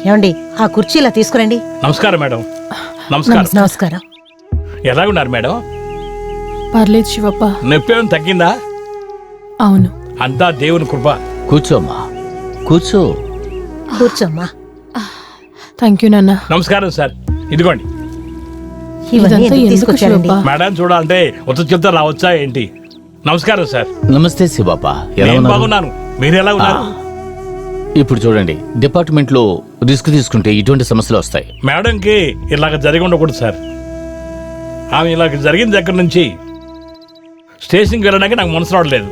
ఏమండి ఆ కుర్చీ ఇలా తీసుకురండి. నమస్కారం మేడం. నమస్కారం. నమస్కారం. ఎలాగున్నారు మేడం? పర్లేదు శివప్ప. నొప్పి ఏమైనా తగ్గిందా? అవును. అంతా దేవుని కృప. కూర్చోమ్మా, కూర్చో. కూర్చోమ్మా. థ్యాంక్ యూ నాన్న. నమస్కారం సార్. ఇదిగోండి ఇవన్నీ ఇదంతా ఎందుకు ఎందుకు తీసుకొచ్చారండి? శివప్ప? మేడం చూడాలంటే ఉత్త చెప్తా రావచ్చా ఏంటి? నమస్కారం సార్. నమస్తే శివప్ప, ఎలా నేను ఉన్నారు? బాగున్నాను. మీరు ఎలా ఉన్నారు? ఇప్పుడు చూడండి, డిపార్ట్మెంట్ లో రిస్క్ తీసుకుంటే ఇటువంటి సమస్యలు వస్తాయి. మేడంకి ఇలాగ జరిగి ఉండకూడదు సార్. ఆమె ఇలాగ జరిగిన దగ్గర నుంచి స్టేషన్కి వెళ్ళడానికి నాకు మనసు రావట్లేదు.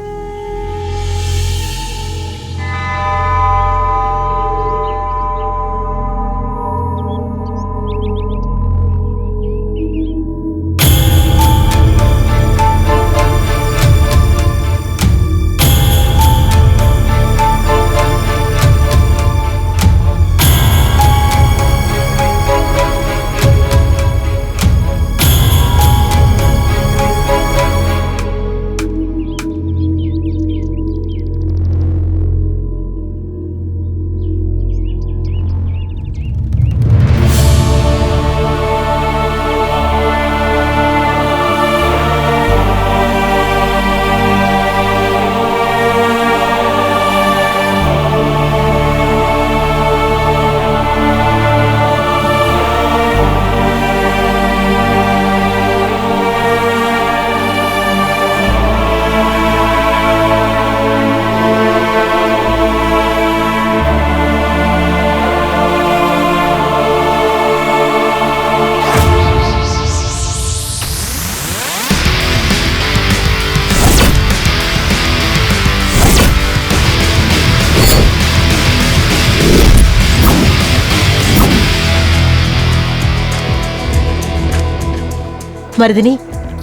మరిదిని,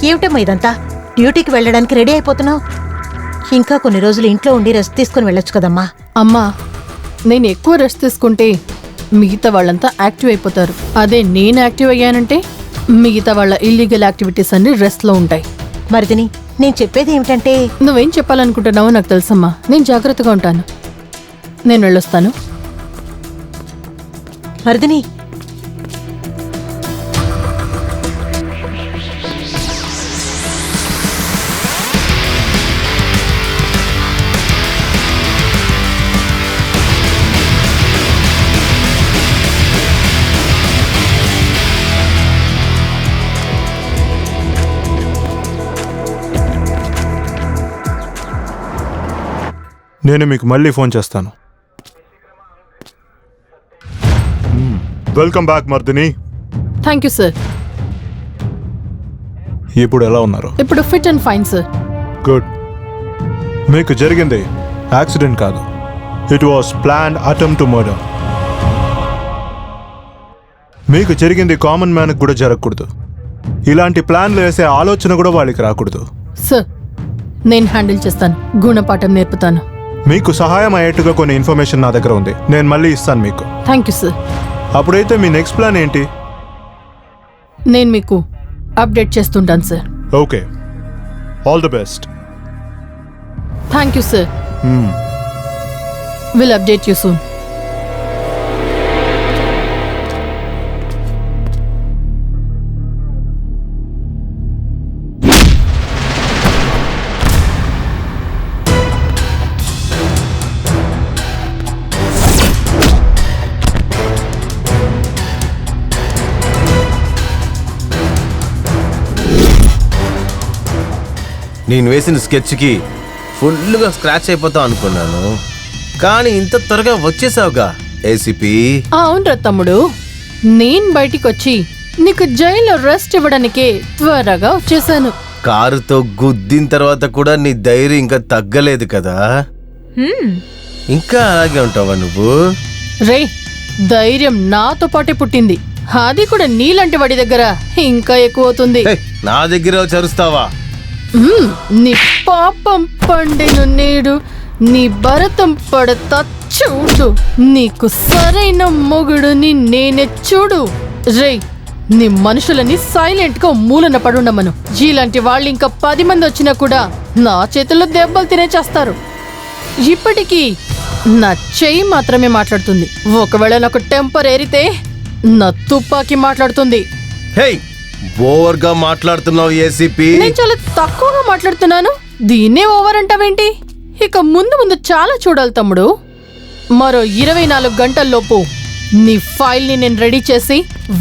ఏమిటమ్మా ఇదంతా? డ్యూటీకి వెళ్ళడానికి రెడీ అయిపోతున్నావు. ఇంకా కొన్ని రోజులు ఇంట్లో ఉండి రెస్ట్ తీసుకుని వెళ్ళొచ్చు కదమ్మా. అమ్మా, నేను ఎక్కువ రెస్ట్ తీసుకుంటే మిగతా వాళ్ళంతా యాక్టివ్ అయిపోతారు. అదే నేను యాక్టివ్ అయ్యానంటే మిగతా వాళ్ళ ఇల్లీగల్ యాక్టివిటీస్ అన్ని రెస్ట్లో ఉంటాయి. మరిదిని, నేను చెప్పేది ఏమిటంటే, నువ్వేం చెప్పాలనుకుంటున్నావో నాకు తెలుసమ్మా. నేను జాగ్రత్తగా ఉంటాను. నేను వెళ్ళొస్తాను. మరిదిని, నేను మీకు మళ్ళీ ఫోన్ చేస్తాను. Welcome back Mardini. Thank you sir. ఇప్పుడు ఎలా ఉన్నారు? ఇప్పుడు fit and fine sir. Good. మీకు జరిగింది యాక్సిడెంట్ కాదు, it was planned attempt to murder. మీకు జరిగింది కామన్ మ్యాన్కి కూడా జరగకూడదు. ఇలాంటి ప్లాన్లు వేసే ఆలోచన కూడా వాళ్ళకి రాకూడదు. సార్, నేను హ్యాండిల్ చేస్తాను. గుణపాఠం నేర్పుతాను. మీకు సహాయం అయ్యేట్టుగా కొన్ని ఇన్ఫర్మేషన్ నా దగ్గర ఉంది, నేను మళ్ళీ ఇస్తాను మీకు. Thank you sir. అప్పుడైతే మీ నెక్స్ట్ ప్లాన్ ఏంటి? నేను మీకు అప్డేట్ చేస్తుంటాను sir. Okay, all the best. Thank you sir. Will update you soon. నేను వేసిన స్కెచ్కి ఫుల్గా స్క్రాచ్ అయిపోతావు అనుకున్నాను, కానీ ఇంత త్వరగా వచ్చేసావుగా ఏసీపీ. అవునరా తమ్ముడు, నేను బయటికి వచ్చి నీకు జైల్లో రెస్ట్ ఇవ్వడానికే త్వరగా వచ్చేసాను. కారుతో గుద్దిన తర్వాత కూడా నీ ధైర్యం ఇంకా తగ్గలేదు కదా? ఇంకా అలాగే ఉంటావా నువ్వు? రే, ధైర్యం నాతో పాటే పుట్టింది, అది కూడా నీలాంటి వాడి దగ్గర ఇంకా ఎక్కువ అవుతుంది. నా దగ్గర చరుస్తావా? నీ పాపం పండిన నేడు నీ భరతం పడతా చూడు. నీకు సరైన మొగుడుని నేనే చూడు. రే, నీ మనుషులని సైలెంట్ గా మూలన పడుండమను. ఇలాంటి వాళ్ళు ఇంకా 10 మంది వచ్చినా కూడా నా చేతుల్లో దెబ్బలు తినేచేస్తారు. ఇప్పటికీ నా చెయ్యి మాత్రమే మాట్లాడుతుంది. ఒకవేళ నాకు టెంపర్ ఏరితే నా తుపాకీ మాట్లాడుతుంది. హే, ఓవర్గా మాట్లాడుతున్నావు ఏసీపీ. నేను చాలా తక్కువగా మాట్లాడుతున్నాను, దీన్నే ఓవర్ అంటావేంటి? ఇక ముందు ముందు చాలా చూడాలి తమ్ముడు. మరో 24 గంటల్లోపు నీ ఫైల్ ని నేను రెడీ చేసి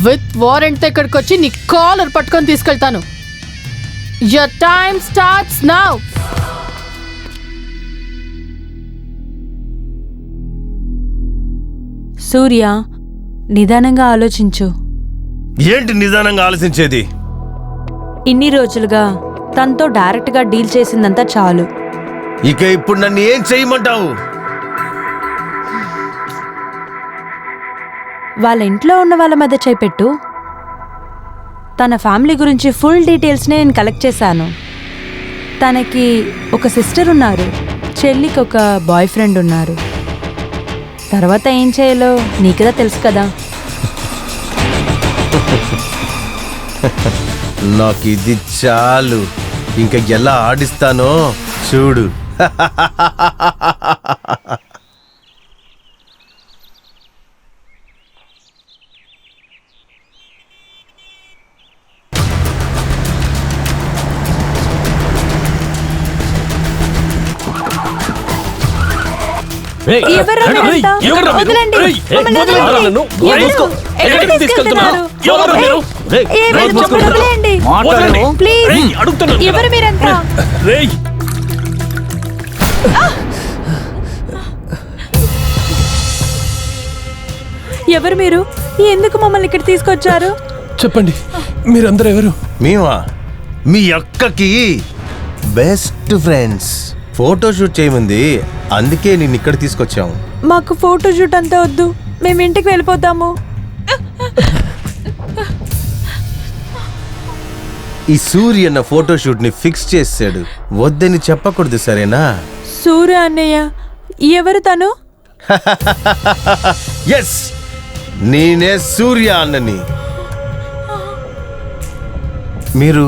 విత్ వారెంట్ తో ఇక్కడికి వచ్చి నీ కాలర్ పట్టుకొని తీసుకెళ్తాను. Your time starts now. సూర్య, నిదానంగా ఆలోచించు. ఏంటి నిదానంగా ఆలోచించేది? ఇన్ని రోజులుగా తనతో డైరెక్ట్గా డీల్ చేసిందంతా చాలు. ఇక ఇప్పుడు నన్ను ఏం చేయమంటావు? వాళ్ళ ఇంట్లో ఉన్న వాళ్ళ మధ్య చేపెట్టు. తన ఫ్యామిలీ గురించి ఫుల్ డీటెయిల్స్ని నేను కలెక్ట్ చేశాను. తనకి ఒక సిస్టర్ ఉన్నారు, చెల్లికి ఒక బాయ్ ఫ్రెండ్ ఉన్నారు. తర్వాత ఏం చేయాలో నీకుదా తెలుసు కదా. నాకు ఇది చాలు, ఇంకా ఎలా ఆడిస్తానో చూడు. ఎవర్రా మీరంతా? వదలండి, మమ్మల్ని వదలండి. ఎక్కడికి తీసుకెళ్తున్నారు? ఏమైనా మమ్మల్ని వదిలేయండి. ప్లీజ్, ఎవరు మీరంతా? ఎవరు మీరు? ఎందుకు మమ్మల్ని ఇక్కడ తీసుకొచ్చారు? చెప్పండి, మీరందరూ ఎవరు? మేమా మీ అక్కకి బెస్ట్ ఫ్రెండ్స్. ఫోటోషూట్ చేయమంది, అందుకే నేను ఇక్కడ తీసుకొచ్చాము. మాకు ఫోటో షూట్ అంతా వద్దు, మేము ఇంటికి వెళ్ళిపోతాము. ఈ సూర్య అన్న ఫోటోషూట్ ని ఫిక్స్ చేసాడు, వద్దని చెప్పకూడదు సరేనా? సూర్య అన్నయ్య ఎవరు తను? ఎస్, నేనే సూర్య అన్నని. మీరు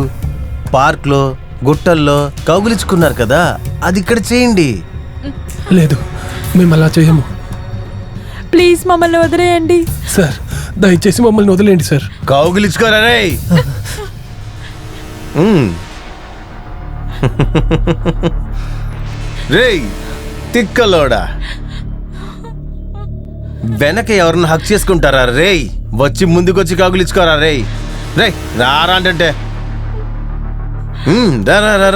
పార్క్లో గుట్టల్లో కౌగులించుకున్నారు కదా, అది ఇక్కడ చేయండి. లేదు, మేము అలా చేయము. ప్లీజ్ మమ్మల్ని వదిలేయండి సార్, దయచేసి మమ్మల్ని వదిలేయండి సార్. కౌగులించుకోరా రే. రేయ్ తిక్కలోడా, వెనక ఎవరిని హక్ చేసుకుంటారా రేయ్? వచ్చి ముందుకొచ్చి కౌగులించుకోరా రేయ్. రే రారా అంటే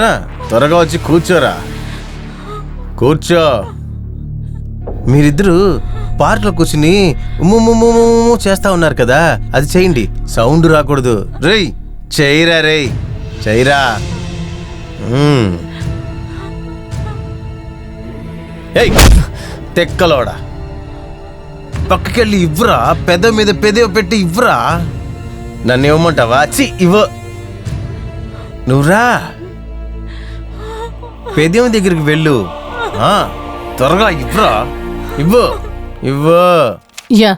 రా, త్వరగా వచ్చి కూర్చోరా. కూర్చో. మీరిద్దరు పార్క్లో కూర్చుని చేస్తా ఉన్నారు కదా, అది చేయండి. సౌండ్ రాకూడదు. రేయ్ చెయ్యరా, రేయ్ చెయ్యరా. ఏయ్ తెక్కలోడా, పక్కకెళ్ళి ఇవ్వరా. పెద్ద మీద పెదవి పెట్టి ఇవ్వరా. నన్ను ఇవ్వమంటావా? చి ఇవ్వ. నువ్వురా, పెదవి దగ్గరికి వెళ్ళు. త్వరగా ఇవ్వరా. ఇవ్వు ఇవ్వు. Yeah,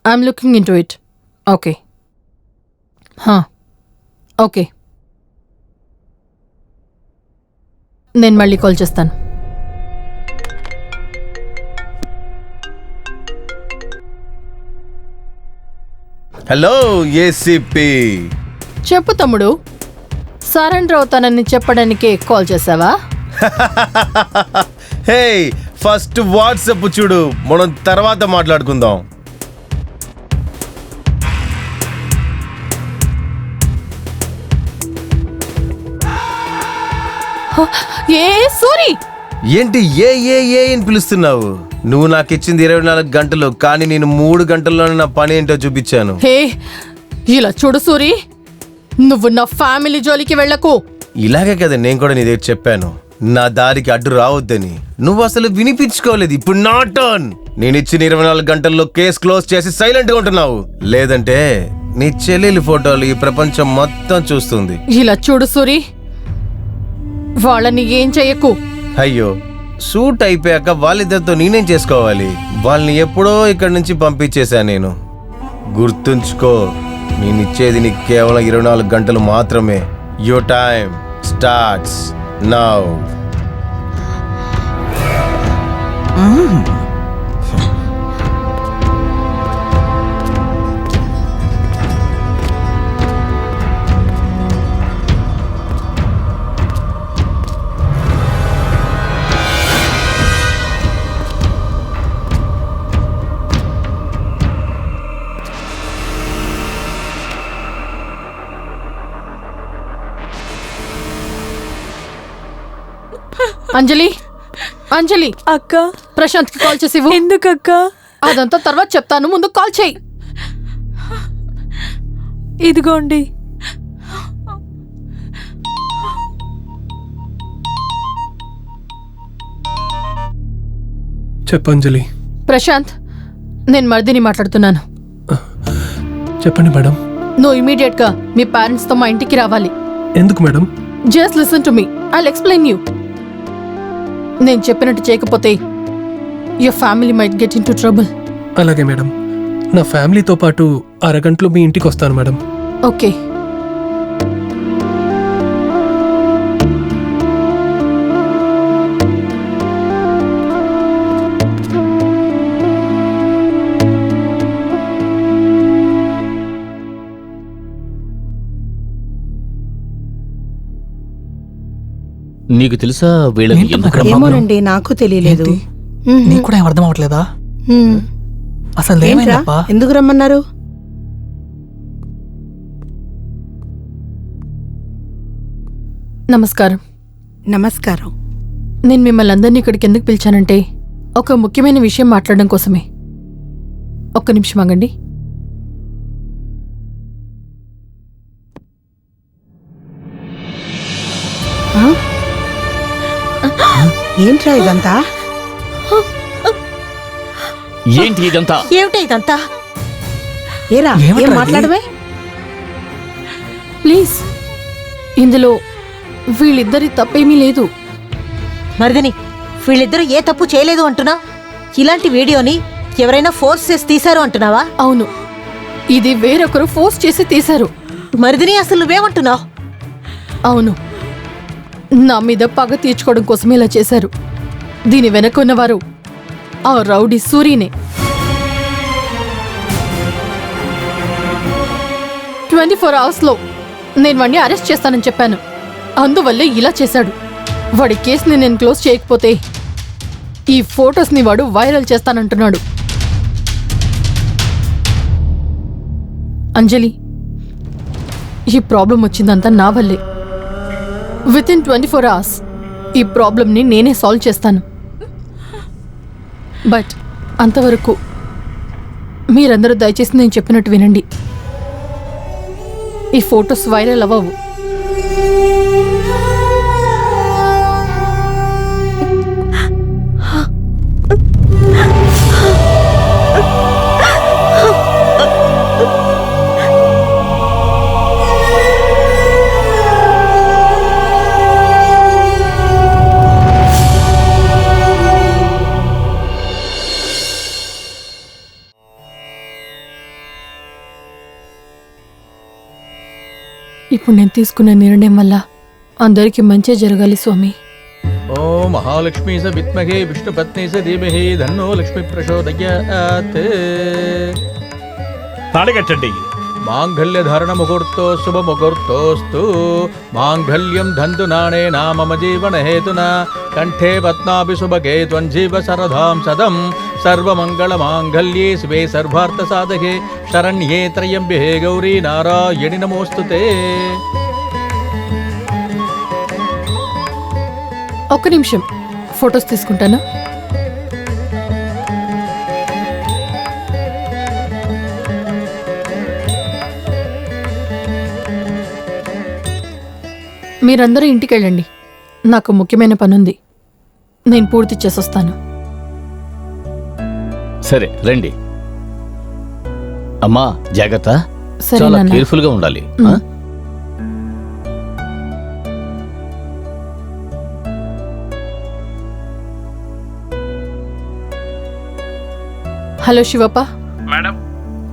I'm looking in to it. Okay okay, నేను మళ్ళీ కాల్ చేస్తాను. Hello ACP. చెప్పు తమ్ముడు, సరెండర్ అవుతానని చెప్పడానికే కాల్ చేసావా? హే, ఫస్ట్ వాట్సాప్ చూడు, మనం తర్వాత మాట్లాడుకుందాం. ఏ సూరి, ఏంటి ఏ ఏ ఏ అని పిలుస్తున్నావు? నువ్వు నాకు ఇచ్చింది 24 గంటలు, కానీ నేను 3 గంటల్లోనే నా పని ఏంటో చూపించాను. హే ఇలా చూడు సూరి, నువ్వు నా ఫ్యామిలీ జోలికి వెళ్ళకు. ఇలాగే కదా నేను కూడా నీ దగ్గర చెప్పాను, నా దారికి అడ్డు రావద్దని. నువ్వు అసలు వినిపించుకోలేదు. ఇప్పుడు నా టర్న్. నేను ఇచ్చిన 24 గంటల్లో కేసు క్లోజ్ చేసి సైలెంట్ గా ఉంటున్నావు, లేదంటే నీ చెల్లెలి ఫోటోలు ఈ ప్రపంచం మొత్తం చూస్తుంది. ఇలా చూడు సూరి, వాళ్ళని ఏం చెయ్యకు. అయ్యో, షూట్ అయిపోయాక వాళ్ళిద్దరితో నేనేం చేసుకోవాలి? వాళ్ళని ఎప్పుడో ఇక్కడి నుంచి పంపించేశా నేను. గుర్తుంచుకో, నేను ఇచ్చేది నీకు కేవలం 24 గంటలు మాత్రమే. Your time starts now. Anjali Anjali అక్క ప్రశాంత్కి కాల్ చేసి ఇవ్వు. ఎందుకక్క? అదంతా తర్వాత చెప్తాను, ముందు కాల్ చేయి. ఇదిగోండి. చెప్పంజలి. ప్రశాంత్, నేను మరిదిని మాట్లాడుతున్నాను. చెప్పండి మేడం. నువ్వు ఇమీడియట్ గా మీ పేరెంట్స్ తో మా ఇంటికి రావాలి. ఎందుకు madam? Just listen to me, I'll explain you. నేను చెప్పినట్టు చేయకపోతే your family might get in to trouble. అలాగే మేడం. నా ఫ్యామిలీతో పాటు అరగంటలో మీ ఇంటికి వస్తాను మేడం. ఓకే. నీకు తెలుసా వీళ్ళకి ఎందుకు ఏమోనండి, నాకు తెలియలేదు. నీకు కూడా ఏం అర్థం అవట్లేదా? అసలు ఏమైందప్పా? ఎందుకు రమ్మన్నారు? నమస్కారం. నమస్కారం. నేను మిమ్మల్ని అందరినీ ఇక్కడికి ఎందుకు పిలిచానంటే ఒక ముఖ్యమైన విషయం మాట్లాడడం కోసమే. ఒక్క నిమిషం ఆగండి. ఏంట్రా ఇదంతా? ఏంటి ఇదంతా? ఏమిటా ఇదంతా? ఏరా, ఏమిట్రా ఏం ఇది? మాట్లాడమే? ప్లీజ్, ఇందులో వీళ్ళిద్దరి తప్పేమీ లేదు. మరిదని, వీళ్ళిద్దరూ ఏ తప్పు చేయలేదు అంటున్నా? ఇలాంటి వీడియోని ఎవరైనా ఫోర్స్ చేసి తీశారు అంటున్నావా? అవును, ఇది వేరొకరు ఫోర్స్ చేసి తీశారు. మరిదిని, అసలు నువ్వేమంటున్నావు? అవును, నా మీద పగ తీర్చుకోవడం కోసమే ఇలా చేశారు. దీని వెనక ఉన్నవారు ఆ రౌడీ సూరీనే. 24 అవర్స్లో నేను వాడిని అరెస్ట్ చేస్తానని చెప్పాను. అందువల్లే ఇలా చేశాడు. వాడి కేసుని నేను క్లోజ్ చేయకపోతే ఈ ఫొటోస్ని వాడు వైరల్ చేస్తానంటున్నాడు. అంజలి, ఈ ప్రాబ్లం వచ్చిందంతా నా వల్లే. వితిన్ 24 అవర్స్ ఈ ప్రాబ్లంని నేనే సాల్వ్ చేస్తాను. బట్ అంతవరకు మీరందరూ దయచేసి నేను చెప్పినట్టు వినండి. ఈ ఫొటోస్ వైరల్ అవ్వవు. ఇప్పుడు నేను తీసుకున్న నిర్ణయం వల్ల అందరికీ మంచి జరగాలి స్వామి. ఓ మహాలక్ష్మీ స విద్మహే విష్ణుపత్ని స ధీమహి ధన్నో లక్ష్మి ప్రచోదయాత్. తాళి కట్టండి. మాంగళ్య ధారణ ముహూర్తో శుభ ముహూర్తోస్తు. మాంగళ్యం ధంతునానే నామమ జీవన హేతున కంఠే పద్మాభి శుభగే త్వంజీవ శరధాం సదం. సర్వమంగళ మాంగళ్యే శివే సర్వార్థ సాధకే శరణ్యే త్రయంబే గౌరీ నారాయణి నమోస్తుతే. ఒక్క నిమిషం, ఫొటోస్ తీసుకుంటాను. మీరందరూ ఇంటికి వెళ్ళండి. నాకు ముఖ్యమైన పనుంది, నేను పూర్తి చేసొస్తాను. సరే రండి. అమ్మా జాగ్రత్త, సరే చాలా నాన్న. కేర్ఫుల్ గా ఉండాలి. ఆ? Hello Shivappa, madam.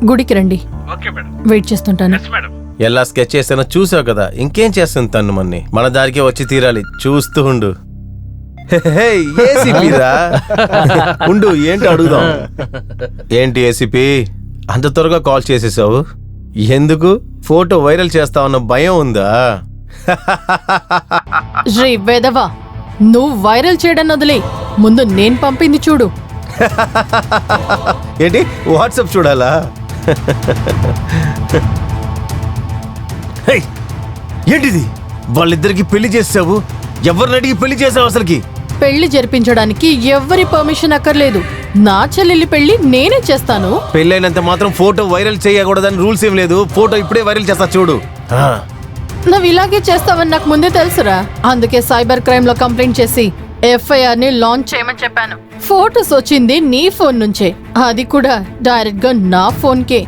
గుడికి రండి. Okay madam. వెయిట్ చేస్తుంటాను. Yes madam. ఎలా స్కెచ్ చేసానో చూసావు కదా, ఇంకేం చేస్తుంది తను మన్ని. మన దారికే వచ్చి తీరాలి, చూస్తూ ఉండు. ఏసీపీరా ఉండు, ఏంటి అడుగుదాం. ఏంటి ఏసీపీ అంత త్వరగా కాల్ చేసేసావు? ఎందుకు? ఫోటో వైరల్ చేస్తావన్న భయం ఉందా? రే వేదవా, నువ్వు వైరల్ చేయడం వదిలే, ముందు నేను పంపింది చూడు. ఏంటి వాట్సాప్ చూడాలా? ఏంటిది? వాళ్ళిద్దరికి పెళ్లి చేసావు? ఎవరిని అడిగి పెళ్లి చేసావు అసలుకి? పెళ్లి జరిపించడానికి ఎవ్వరి పర్మిషన్ అక్కర్లేదు. నా చెల్లెలి పెళ్లి నేనే చేస్తాను. పెళ్ళైనంత మాత్రం ఫోటో వైరల్ చేయకూడదని రూల్స్ ఏం లేదు. ఫోటో ఇప్పుడే వైరల్ చేస్తా చూడు. నువ్వు ఇలాగే చేస్తావని నాకు ముందే తెలుసురా. అందుకే సైబర్ క్రైమ్ లో కంప్లైంట్ చేసి FIR ని లాంచ్ చేయమని చెప్పాను. ఫోటోస్ వచ్చింది నీ ఫోన్ నుంచే, అది కూడా డైరెక్ట్ గా నా ఫోన్ కే.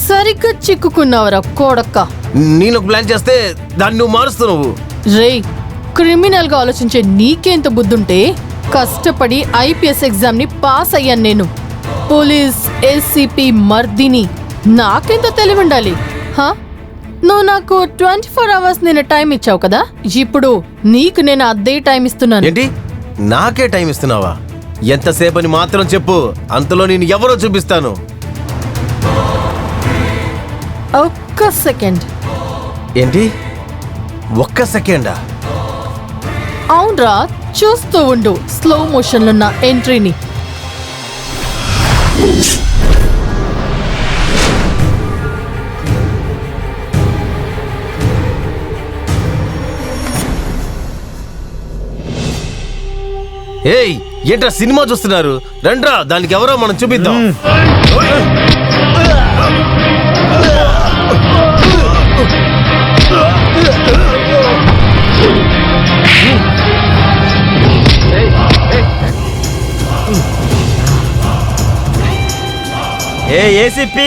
సరిగ్గా చిక్కుకున్నావురా కొడక్క. నేను ప్లాన్ చేస్తే దాన్ని నువ్వు మారుస్తున్నావు. రేయ్, క్రిమినల్ గా ఆలోచించే నీకేంత బుద్ధుంటే కష్టపడి IPS ఎగ్జామ్ ని పాస్ అయ్యాను నేను. పోలీస్ ACP మర్దిని, నాకెంత తెలివి ఉండాలి. నువ్వు నాకు 24 hours నేను టైం ఇచ్చావు కదా, ఇప్పుడు నీకు నేను అదే టైం ఇస్తున్నాను. ఏంటి, నాకే టైం ఇస్తున్నావా? ఎంతసేపని మాత్రం చెప్పు, అంతలో నేను ఎవరో చూపిస్తాను. ఒక్క సెకండ్. ఏంటి, ఒక్క సెకండా? అవునరా, చూస్తూ ఉండు స్లో మోషన్ లో ఉన్న ఎంట్రీని. ఏయ్, ఏంట్రా సినిమా చూస్తున్నారు? రండ్రా, దానికి ఎవరో మనం చూపిద్దాం. ACP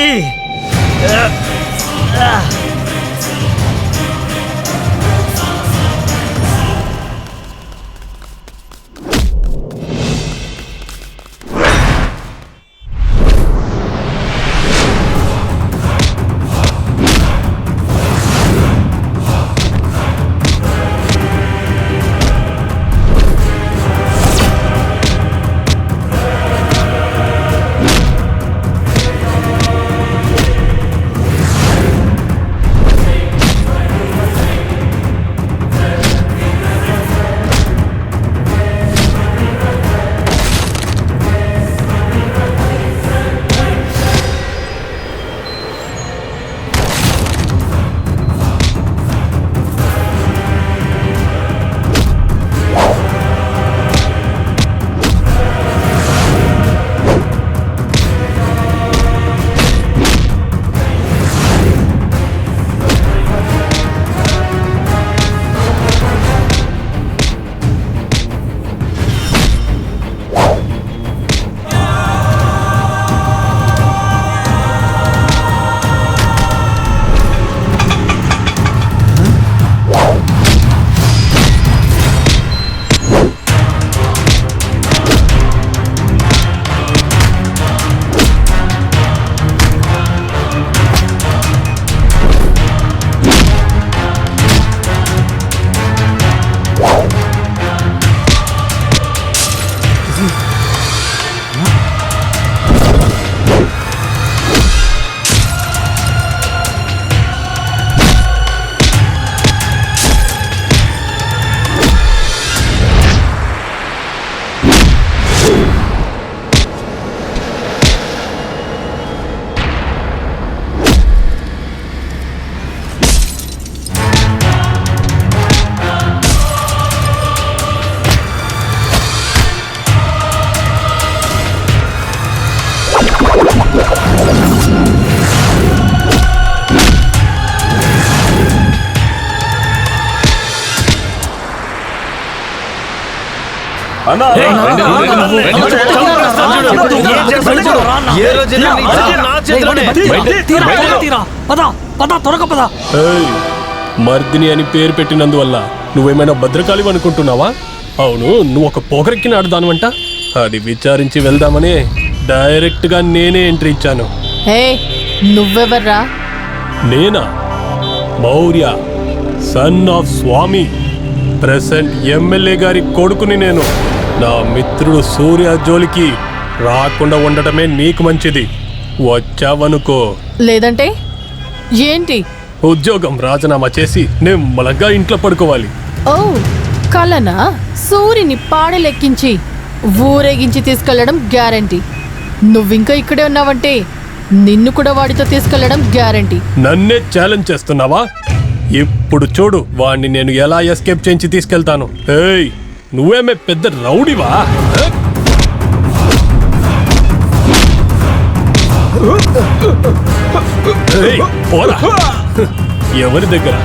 మర్దిని అని పేరు పెట్టినందువల్ల నువ్వేమైనా భద్రకాళి అనుకుంటున్నావా? అవును, నువ్వు ఒక పోకరెక్కిన ఆడదానువంట. అది విచారించి వెళ్దామని డైరెక్ట్ గా నేనే ఎంట్రీ ఇచ్చాను. నువ్వెవర్రా? నేనా? Maurya, son of Swami, present MLA గారి కొడుకుని నేను. నా మిత్రుడు సూర్య జోలికి రాకుండా ఉండటమే నీకు మంచిది. వచ్చావనుకో, లేదంటే ఏంటి? ఉద్యోగం రాజీనామా చేసి నెమ్మలంగా ఇంట్లో పడుకోవాలి. ఓ కలనా? సూర్యుని పాడలెక్కించి ఊరేగించి తీసుకెళ్లడం గ్యారంటీ. నువ్వింకా ఇక్కడే ఉన్నావంటే నిన్ను కూడా వాడితో తీసుకెళ్లడం గ్యారంటీ. నన్నే ఛాలెంజ్ చేస్తున్నావా? ఇప్పుడు చూడు వాణ్ణి నేను ఎలా ఎస్కేప్ చేయించి తీసుకెళ్తాను. ఏయ్, నువ్వేమే పెద్ద రౌడీవా? ఏయ్, పోరా. ఎవరి దగ్గర?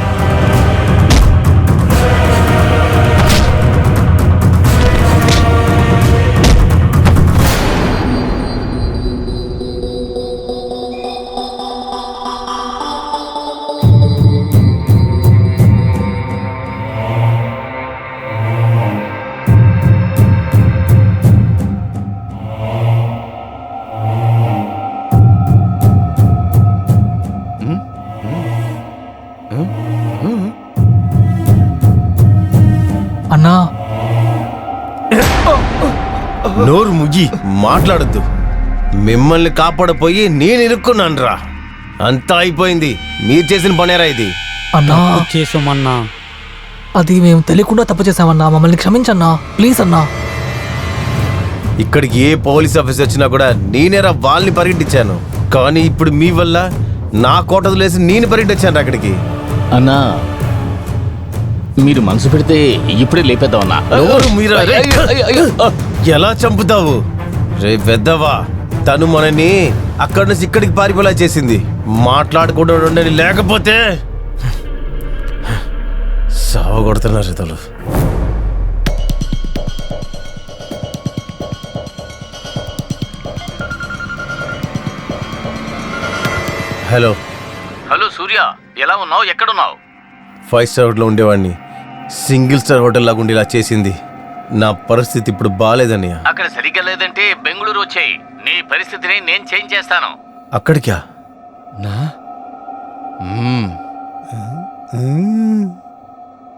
అన్నా నోరు ముగి మాట్లాడద్దు. మిమ్మల్ని కాపాడపోయి నేను ఇరుక్కున్నాను రా. అంతా అయిపోయింది. మీరు చేసిన పనేరా ఇది? అన్నా చేసామన్నా. అది మేము తెలియకుండా తప్పు చేసామన్నా, మమ్మల్ని క్షమించన్నా ప్లీజ్ అన్నా. ఇక్కడికి ఏ పోలీస్ ఆఫీసర్ వచ్చినా కూడా నేనేరా వాళ్ళని పరిగెట్టించాను. కానీ ఇప్పుడు మీ వల్ల నా కోట వదిలేసి నేను పరిగెట్టించాను అక్కడికి. అన్నా మీరు మనసు పెడితే ఇప్పుడే లేపేద్దామన్నా. నోరు మీరా? ఎలా చంపుతావు రే పెద్దవా? తను మనని అక్కడి నుంచి ఇక్కడికి పారిపోలా చేసింది. మాట్లాడకుండా ఉండని, లేకపోతే సావగొడుతున్నారు ఇతలు. హలో హలో సూర్య, ఎలా ఉన్నావు? ఎక్కడున్నావు? 5 స్టార్ హోటల్లో ఉండేవాడిని. సింగిల్ స్టార్ హోటల్ లాగా ఉండేలా చేసింది. నా పరిస్థితి ఇప్పుడు బాగాలేదన్నయ్య. అక్కడ సరిగ్గా లేదంటే బెంగళూరు వచ్చేయి. నీ పరిస్థితిని నేను చేంజ్ చేస్తాను. అక్కడికా? నా